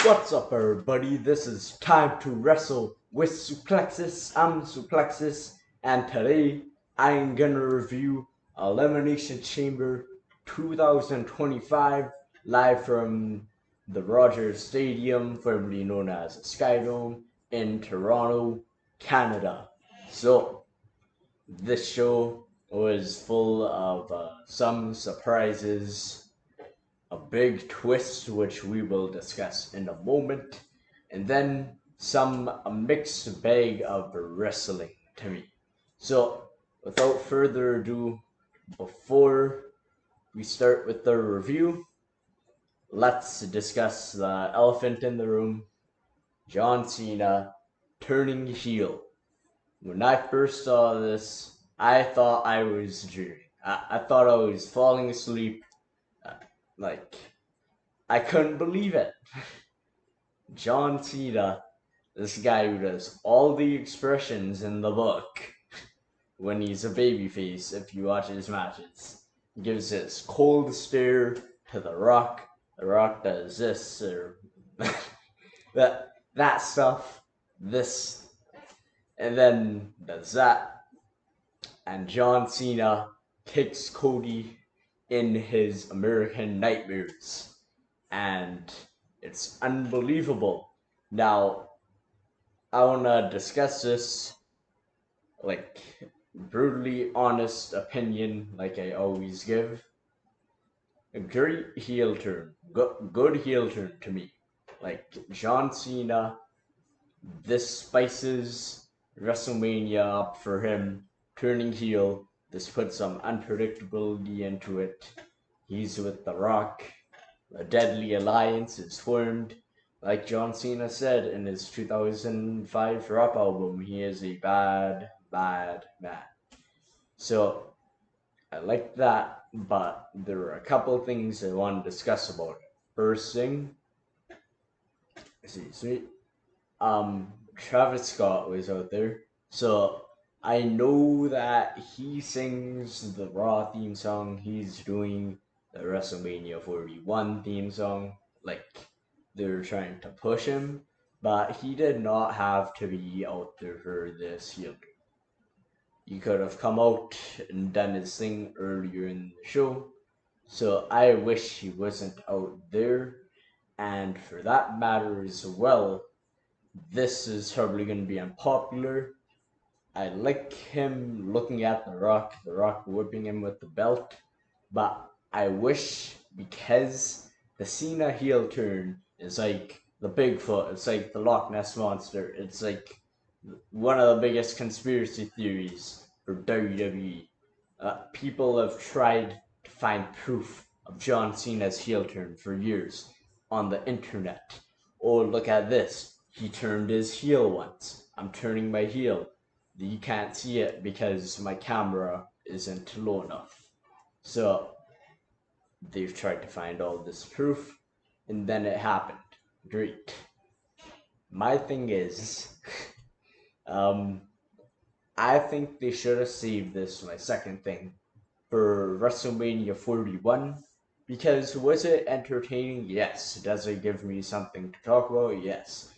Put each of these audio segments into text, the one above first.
What's up, everybody? This is Time to Wrestle with Suplexus. I'm Suplexus, and today I'm gonna review Elimination Chamber 2025 live from the Rogers Stadium, formerly known as Skydome, in Toronto, Canada. So, this show was full of some surprises, a big twist, which we will discuss in a moment, and then a mixed bag of wrestling to me. So, without further ado, before we start with the review, let's discuss the elephant in the room, John Cena turning heel. When I first saw this, I thought I was dreaming. I thought I was falling asleep. Uh, like, I couldn't believe it. John Cena, this guy who does all the expressions in the book when he's a babyface, if you watch his matches, he gives this cold stare to The Rock. The Rock does this or that stuff, this, and then does that. And John Cena kicks Cody in his American nightmares. And it's unbelievable. Now, I want to discuss this, like, brutally honest opinion, like I always give. A great heel turn. Good heel turn to me. Like, John Cena, this spices WrestleMania up for him, turning heel. This puts some unpredictability into it. He's with The Rock. A deadly alliance is formed. Like John Cena said in his 2005 rap album, he is a bad, bad man. So, I like that, but there are a couple things I want to discuss about it. First thing, Travis Scott was out there. So, I know that he sings the Raw theme song. He's doing the WrestleMania 41 theme song. Like, they're trying to push him, but he did not have to be out there for this heel. He could have come out and done his thing earlier in the show. So I wish he wasn't out there. And for that matter as well, this is probably going to be unpopular. I like him looking at The Rock whipping him with the belt, but I wish, because the Cena heel turn is like the Bigfoot, it's like the Loch Ness Monster, it's like one of the biggest conspiracy theories for WWE. People have tried to find proof of John Cena's heel turn for years on the internet. Oh, look at this. He turned his heel once. I'm turning my heel. You can't see it because my camera isn't low enough. So they've tried to find all this proof, and then it happened. Great. My thing is, I think they should have saved this, my second thing, for WrestleMania 41. Because was it entertaining? Yes. Does it give me something to talk about? Yes.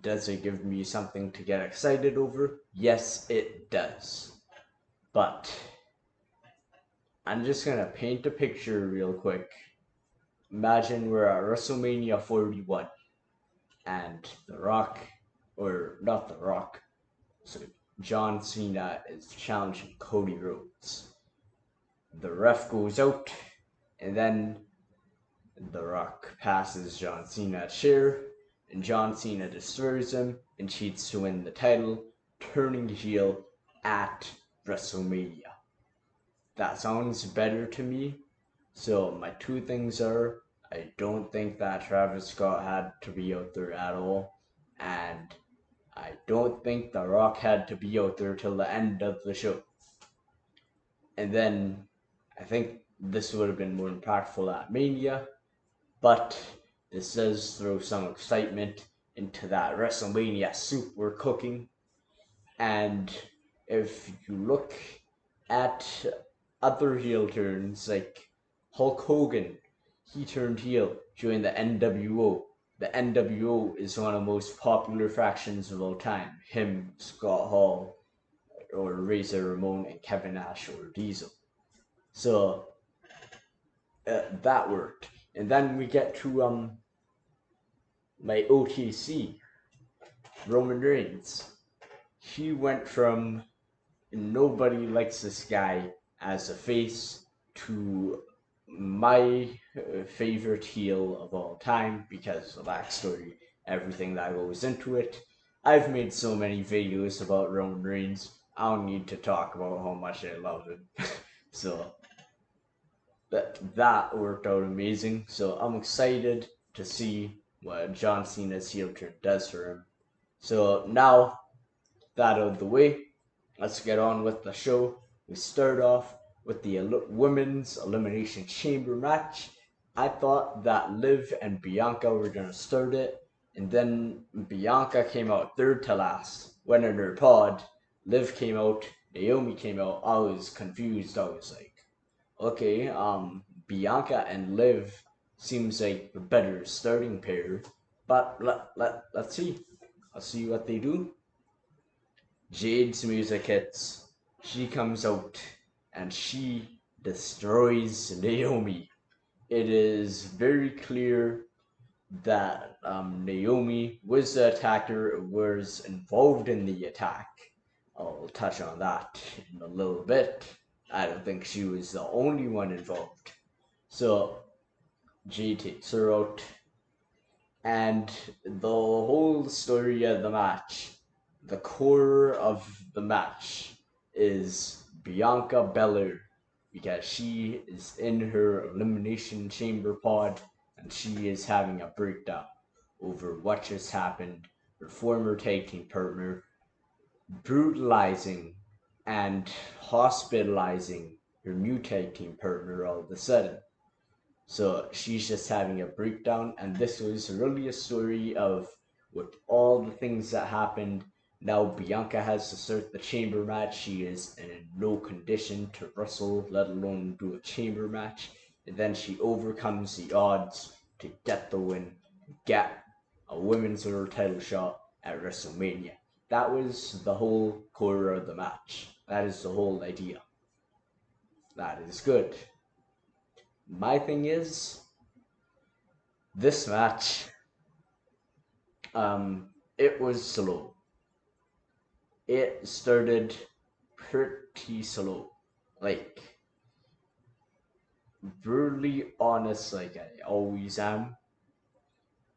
Does it give me something to get excited over? Yes, it does. But I'm just gonna paint a picture real quick. Imagine we're at WrestleMania 41 and The Rock, or not The Rock, so John Cena is challenging Cody Rhodes. The ref goes out, and then The Rock passes John Cena a chair, and John Cena destroys him and cheats to win the title, turning heel at WrestleMania. That sounds better to me. So my two things are, I don't think that Travis Scott had to be out there at all, and I don't think The Rock had to be out there till the end of the show. And then I think this would have been more impactful at Mania, but this does throw some excitement into that WrestleMania soup we're cooking. And if you look at other heel turns, like Hulk Hogan, he turned heel during the NWO. the NWO is one of the most popular factions of all time. Him, Scott Hall, or Razor Ramon, and Kevin Nash or Diesel. So that worked. And then we get to my OTC, Roman Reigns. He went from nobody likes this guy as a face to my favorite heel of all time because of the backstory, everything that goes into it. I've made so many videos about Roman Reigns. I don't need to talk about how much I love him. So that worked out amazing. So I'm excited to see what John Cena's heel turn does for him. So now that out of the way, let's get on with the show. We start off with the women's Elimination Chamber match. I thought that Liv and Bianca were going to start it, and then Bianca came out third to last, went in her pod. Liv came out, Naomi came out. I was confused. I was like, okay, Bianca and Liv seems like the better starting pair, but let's see. I'll see what they do. Jade's music hits. She comes out and she destroys Naomi. It is very clear that Naomi was the attacker, was involved in the attack. I'll touch on that in a little bit. I don't think she was the only one involved. So Jade takes her out, and the whole story of the match, the core of the match, is Bianca Belair, because she is in her Elimination Chamber pod and she is having a breakdown over what just happened. Her former tag team partner brutalizing and hospitalizing her new tag team partner all of a sudden. So she's just having a breakdown, and this was really a story of with all the things that happened. Now Bianca has to start the chamber match. She is in no condition to wrestle, let alone do a chamber match. And then she overcomes the odds to get the win, get a women's world title shot at WrestleMania. That was the whole core of the match. That is the whole idea. That is good. My thing is, this match, it was slow. It started pretty slow. Like, brutally honest, like I always am.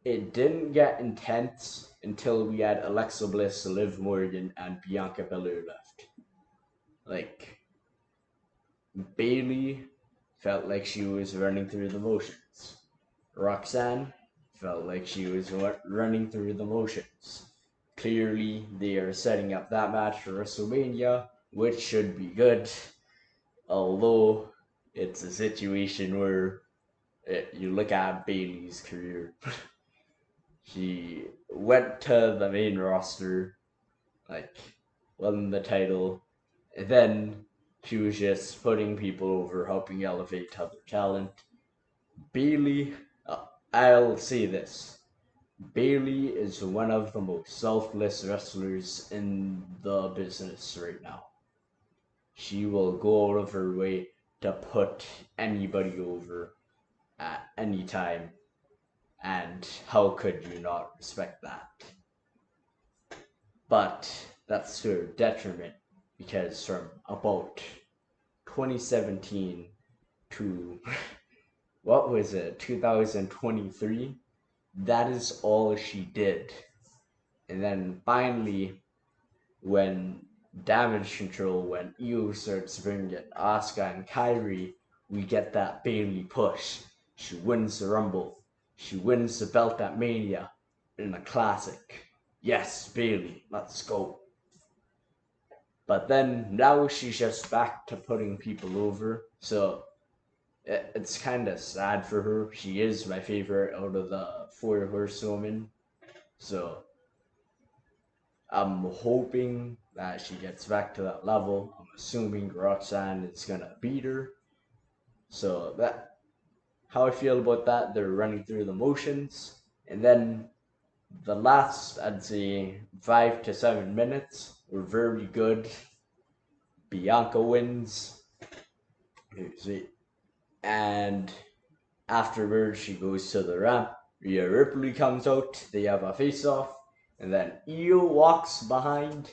It didn't get intense until we had Alexa Bliss, Liv Morgan, and Bianca Belair left. Like, Bayley felt like she was running through the motions. Roxanne felt like she was running through the motions. Clearly, they are setting up that match for WrestleMania, which should be good. Although, it's a situation where you look at Bayley's career. She went to the main roster, like, won the title, and then she was just putting people over, helping elevate other talent. Bayley, I'll say this. Bayley is one of the most selfless wrestlers in the business right now. She will go out of her way to put anybody over at any time, and how could you not respect that? But that's to her detriment, because from about 2017 to what was it, 2023, that is all she did. And then finally, when Damage Control, when Io starts bringing Asuka and Kairi, we get that Bayley push. She wins the Rumble. She wins the belt at Mania in a classic. Yes, Bayley, let's go. But then now she's just back to putting people over. So it's kind of sad for her. She is my favorite out of the 4 horsewomen. So I'm hoping that she gets back to that level. I'm assuming Roxanne is gonna beat her. So that how I feel about that, they're running through the motions. And then the last, I'd say, 5 to 7 minutes were very good. Bianca wins. And afterwards, she goes to the ramp. Rhea Ripley comes out. They have a face-off. And then Io walks behind.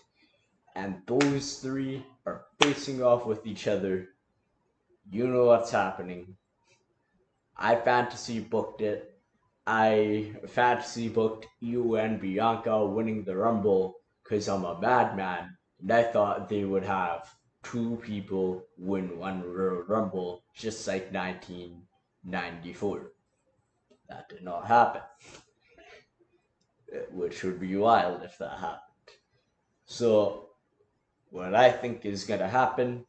And those three are facing off with each other. You know what's happening. I fantasy booked it. I fantasy booked Io and Bianca winning the Rumble because I'm a madman. And I thought they would have two people win one Royal Rumble just like 1994. That did not happen. Which would be wild if that happened. So, what I think is going to happen,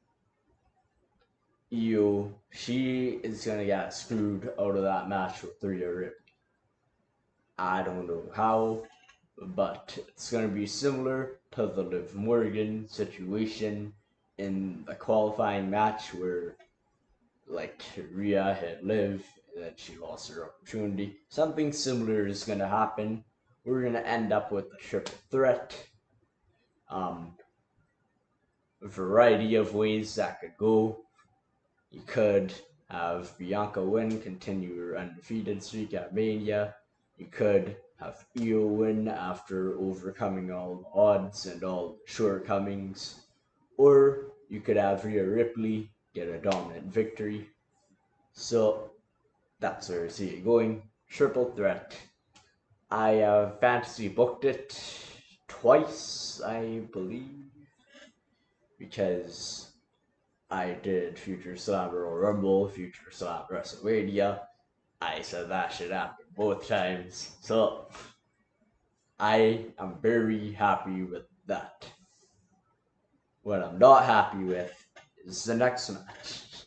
Io, she is going to get screwed out of that match with Rhea Ripley. I don't know how, but it's going to be similar to the Liv Morgan situation in the qualifying match where, like, Rhea hit Liv and then she lost her opportunity. Something similar is going to happen. We're going to end up with a triple threat. A variety of ways that could go. You could have Bianca win, continue her undefeated streak at Mania. You could have Io win after overcoming all the odds and all the shortcomings. Or you could have Rhea Ripley get a dominant victory. So that's where I see it going. Triple threat. I fantasy booked it twice, I believe, because I did Future Slam Royal Rumble, Future Slam WrestleMania. I said that should happen both times. So I am very happy with that. What I'm not happy with is the next match,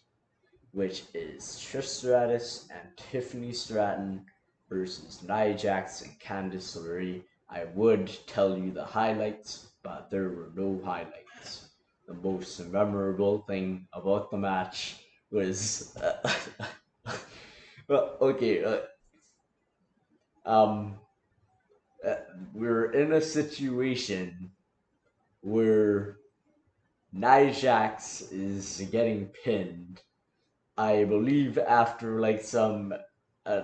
which is Trish Stratus and Tiffany Stratton versus Nia Jax and Candice LeRae. I would tell you the highlights, but there were no highlights. The most memorable thing about the match was well, okay, we're in a situation where Nia Jax is getting pinned, I believe, after like some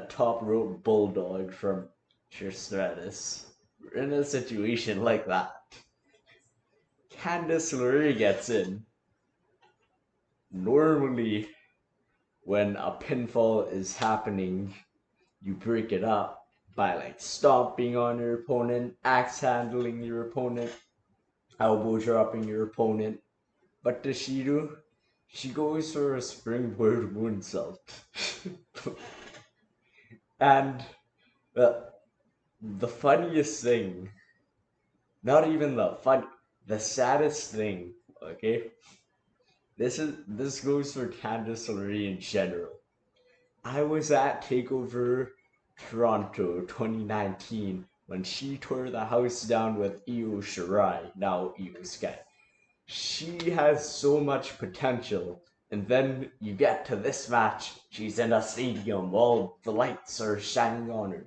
top rope bulldog from Trish Stratus. We're in a situation like that. Candice LeRae gets in. Normally, when a pinfall is happening, you break it up by like stomping on your opponent, axe handling your opponent, elbow dropping your opponent. What does she do? She goes for a springboard moonsault. And the funniest thing, not even the saddest thing, okay? This goes for Candice LeRae in general. I was at TakeOver Toronto 2019 when she tore the house down with Io Shirai, now Io Sky. She has so much potential, and then you get to this match, she's in a stadium, all the lights are shining on her.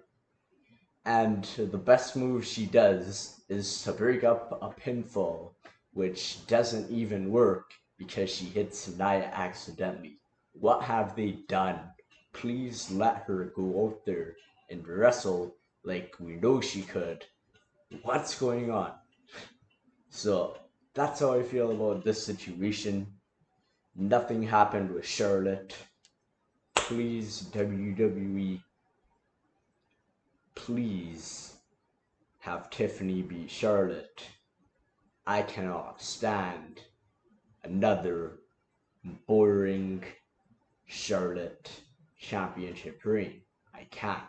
And the best move she does is to break up a pinfall, which doesn't even work because she hits Nia accidentally. What have they done? Please let her go out there and wrestle like we know she could. What's going on? So that's how I feel about this situation. Nothing happened with Charlotte. Please, WWE, please have Tiffany beat Charlotte. I cannot stand another boring Charlotte championship reign. I can't.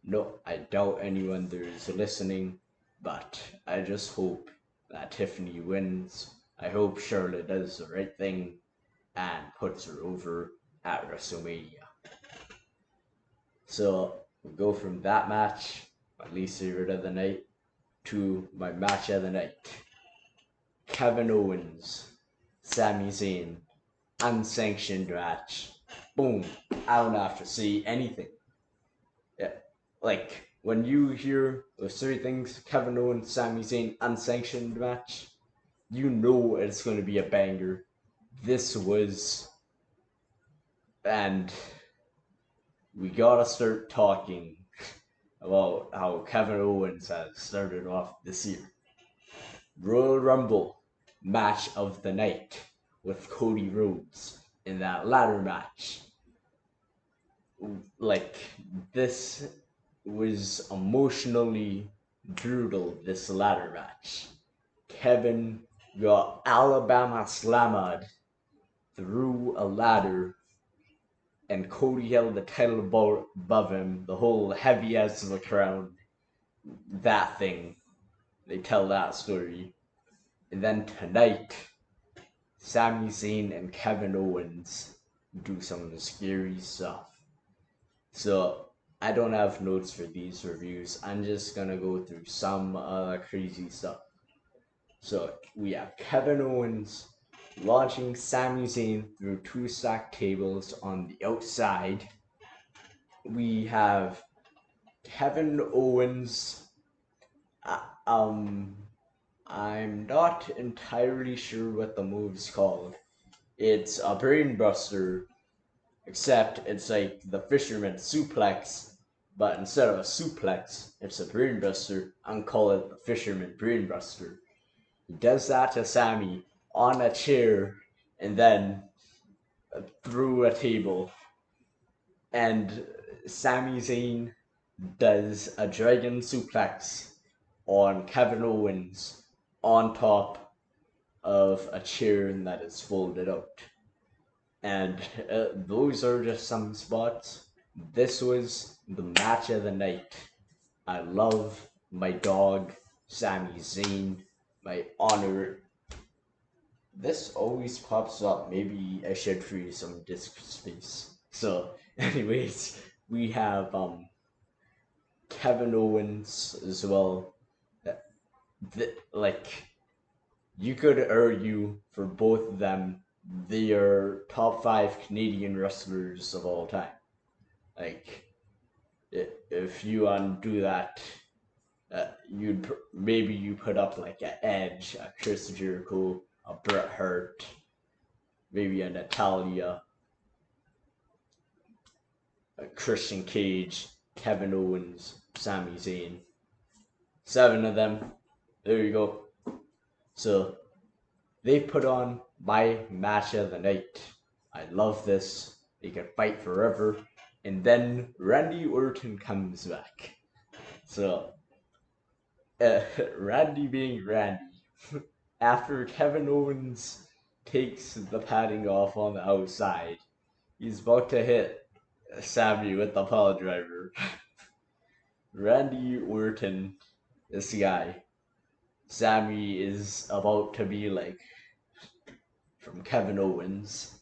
No, I doubt anyone there is listening, but I just hope that Tiffany wins. I hope Charlotte does the right thing and puts her over at WrestleMania. So we go from that match, my least favorite of the night, to my match of the night. Kevin Owens, Sami Zayn, unsanctioned match. boom, I don't have to say anything. Yeah, like when you hear those three things, Kevin Owens, Sami Zayn, unsanctioned match, you know it's going to be a banger. This was, and we gotta start talking about how Kevin Owens has started off this year. Royal Rumble match of the night with Cody Rhodes in that ladder match. Like, this was emotionally brutal, this ladder match. Kevin got Alabama slammed through a ladder, and Cody held the title above him, the whole heavy as of a crown. That thing. They tell that story. And then tonight, Sami Zayn and Kevin Owens do some scary stuff. So I don't have notes for these reviews. I'm just gonna go through some crazy stuff. So we have Kevin Owens launching Sami Zayn through two stacked tables on the outside. We have Kevin Owens. I'm not entirely sure what the move's called. It's a brainbuster, except it's like the fisherman suplex, but instead of a suplex, it's a brainbuster. I'm calling it the fisherman brainbuster. He does that to Sami on a chair and then through a table. And Sami Zayn does a dragon suplex on Kevin Owens on top of a chair that is folded out. And those are just some spots. This was the match of the night. I love my dog, Sami Zayn, my honor. This always pops up. Maybe I should free some disk space. So, anyways, we have Kevin Owens as well. Like, you could argue for both of them, they are top 5 Canadian wrestlers of all time. Like, if you undo that, maybe you put up like an Edge, a Chris Jericho, a Bret Hart, maybe a Natalia, a Christian Cage, Kevin Owens, Sami Zayn. 7 of them. There you go. So they put on my match of the night. I love this. They can fight forever. And then Randy Orton comes back. So, Randy being Randy. After Kevin Owens takes the padding off on the outside, he's about to hit Sami with the pile driver. Randy Orton, this guy, Sami is about to be like from Kevin Owens.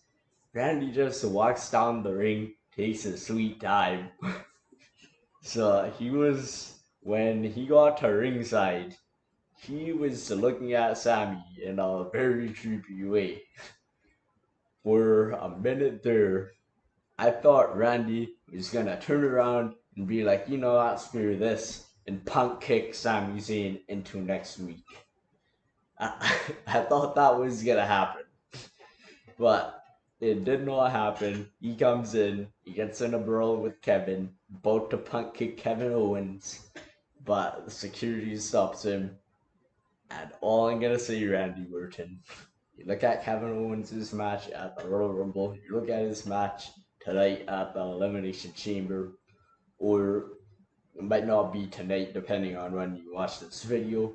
Randy just walks down the ring, takes his sweet time. So when he got to ringside, he was looking at Sami in a very creepy way. For a minute there, I thought Randy was gonna turn around and be like, you know what, screw this, and punk kick Sami Zayn into next week. I thought that was gonna happen, but it did not happen. He comes in, he gets in a brawl with Kevin, about to punk kick Kevin Owens, but the security stops him. And all I'm gonna say, Randy Orton, you look at Kevin Owens' match at the Royal Rumble, you look at his match tonight at the Elimination Chamber, or it might not be tonight depending on when you watch this video.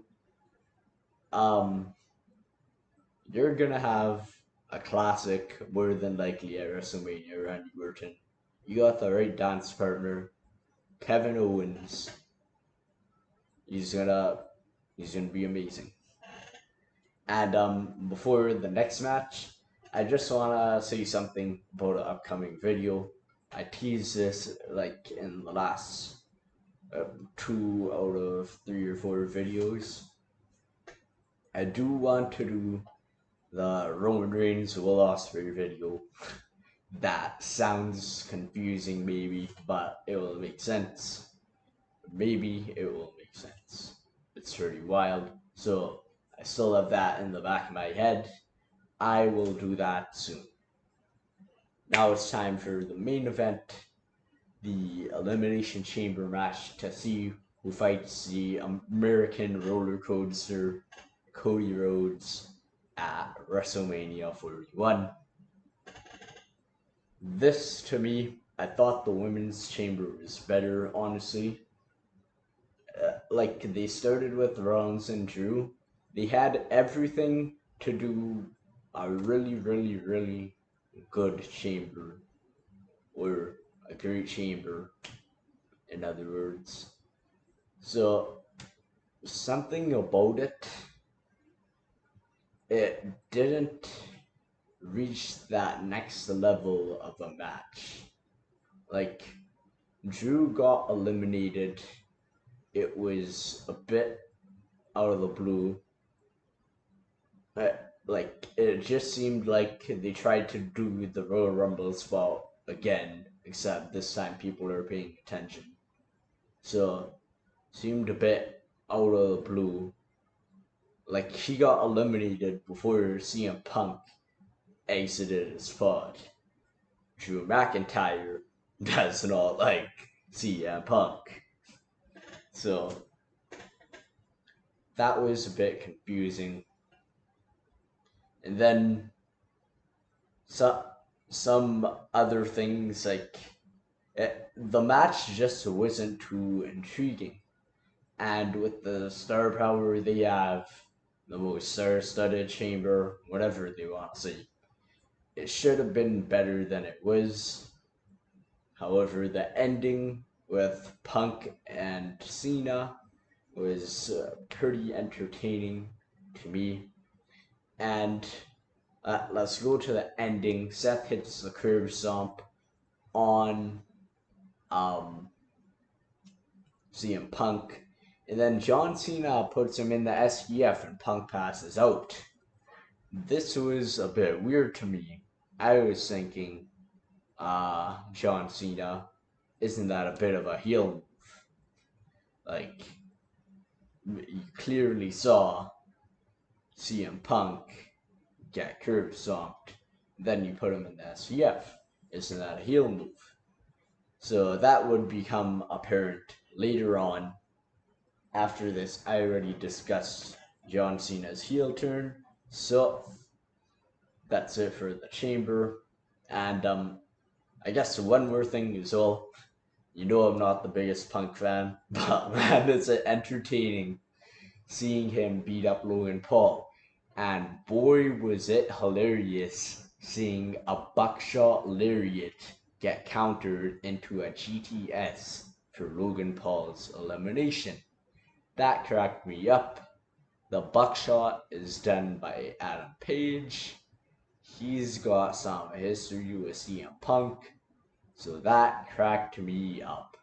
You're gonna have a classic more than likely at WrestleMania, Randy Orton. You got the right dance partner, Kevin Owens. He's gonna be amazing. And before the next match, I just wanna say something about an upcoming video. I teased this like in the last 2 out of 3 or 4 videos. I do want to do the Roman Reigns Will Ospreay video. That sounds confusing, maybe, but it will make sense. Maybe it will make sense. It's pretty wild. So I still have that in the back of my head. I will do that soon. Now it's time for the main event, the Elimination Chamber match to see who fights the American roller coaster Cody Rhodes at WrestleMania 41. This, to me, I thought the women's chamber was better, honestly. Like, they started with Rollins and Drew. They had everything to do a really, really, really good chamber, or a great chamber, in other words. So, something about it didn't reach that next level of a match. Like, Drew got eliminated. It was a bit out of the blue. Like, it just seemed like they tried to do the Royal Rumble spot again, except this time people are paying attention. So, seemed a bit out of the blue. Like, he got eliminated before CM Punk exited his spot. Drew McIntyre does not like CM Punk. So, that was a bit confusing. And then some other things, like the match just wasn't too intriguing. And with the star power they have, the most star-studded chamber, whatever they want to say, it should have been better than it was. However, the ending with Punk and Cena was pretty entertaining to me. And let's go to the ending. Seth hits the curb stomp on CM Punk, and then John Cena puts him in the SPF and Punk passes out. This was a bit weird to me. I was thinking, John Cena, isn't that a bit of a heel move? Like, you clearly saw CM Punk get curb stomped, then you put him in the SPF. Isn't that a heel move? So that would become apparent later on. After this, I already discussed John Cena's heel turn. So that's it for the chamber. And I guess one more thing is all. You know I'm not the biggest Punk fan, but man, it's entertaining seeing him beat up Logan Paul. And boy, was it hilarious seeing a buckshot lariat get countered into a GTS for Logan Paul's elimination. That cracked me up. The buckshot is done by Adam Page. He's got some history with CM Punk, so that cracked me up.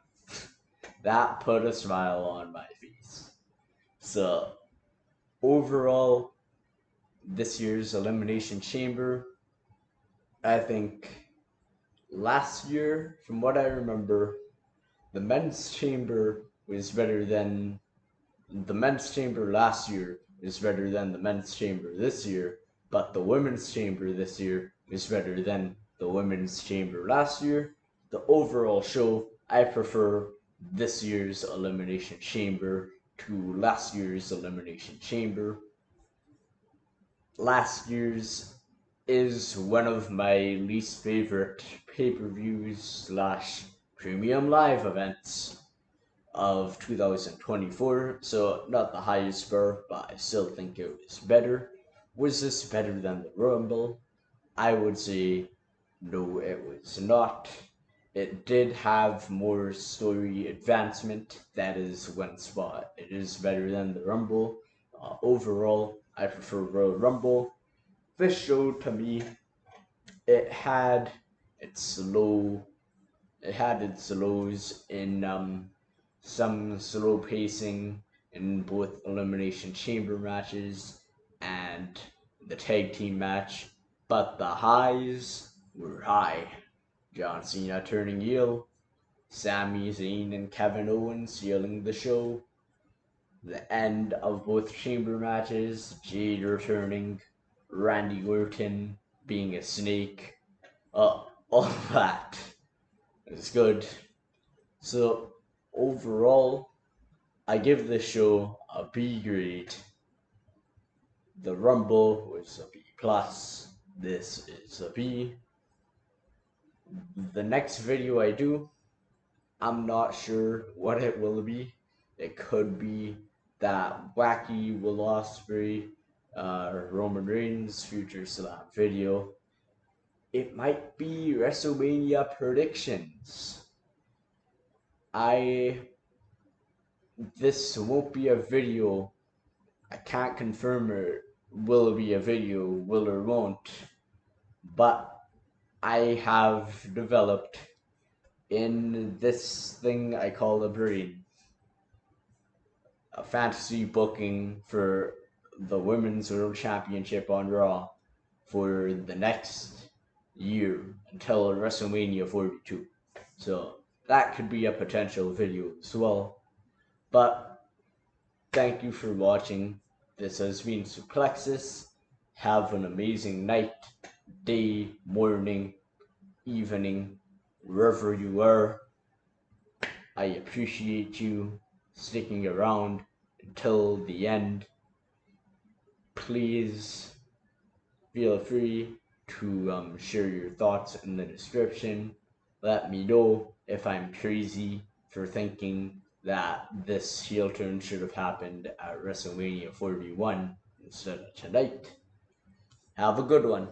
That put a smile on my face. So, overall, this year's Elimination Chamber, I think last year, from what I remember, the men's chamber was better than the men's chamber last year is better than the men's chamber this year, but the women's chamber this year is better than the women's chamber last year. The overall show, I prefer this year's Elimination Chamber to last year's Elimination Chamber. Last year's is one of my least favorite pay-per-views slash premium live events of 2024, so not the highest bar, but I still think it was better. Was this better than the Rumble? I would say no, it was not. It did have more story advancement, that is one spot. It is better than the Rumble. Overall, I prefer Royal Rumble. This show, to me, it had its low, it had its lows in some slow pacing in both Elimination Chamber matches and the tag team match, but the highs were high. John Cena turning heel, Sami Zayn and Kevin Owens sealing the show, the end of both chamber matches, Jade returning, Randy Orton being a snake, all that is good. So overall, I give this show a B grade. The Rumble was a B plus. This is a B. The next video I do, I'm not sure what it will be. It could be that wacky Will Ospreay, Roman Reigns Future Slam video. It might be WrestleMania predictions. This won't be a video. I can't confirm it will be a video, will or won't, but I have developed in this thing I call a brain a fantasy booking for the Women's World Championship on Raw for the next year until WrestleMania 42. So that could be a potential video as well. But thank you for watching. This has been Suplexus. Have an amazing night, day, morning, evening, wherever you are. I appreciate you sticking around until the end. Please feel free to share your thoughts in the description. Let me know if I'm crazy for thinking that this heel turn should have happened at WrestleMania 41 instead of tonight. Have a good one.